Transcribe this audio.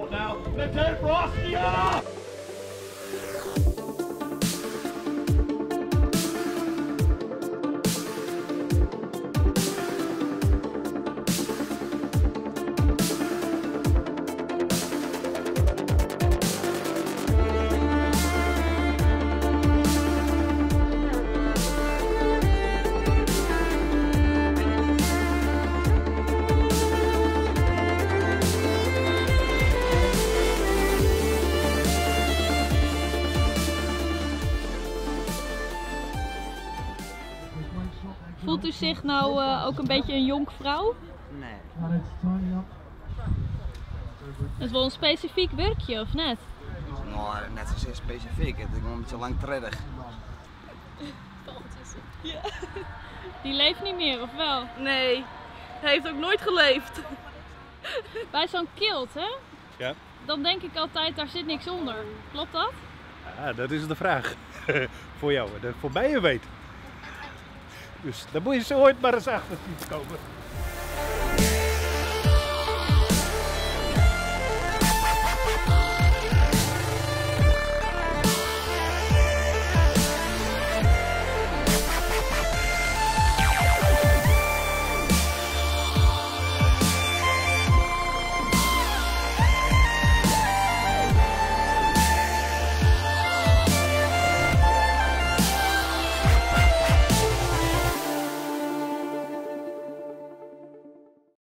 Now, Lieutenant Frostia! Voelt u zich nou ook een beetje een jonkvrouw? Nee. Dat is wel een specifiek werkje, of net? Nou, net zozeer specifiek. Het is een beetje langtredig. Ja. Die leeft niet meer, of wel? Nee, hij heeft ook nooit geleefd. Bij zo'n kilt, hè? Ja. Dan denk ik altijd, daar zit niks onder. Klopt dat? Ja, dat is de vraag. Voor jou, dat voor mij je weet. Dus daar moet je zo ooit maar eens achter zien komen.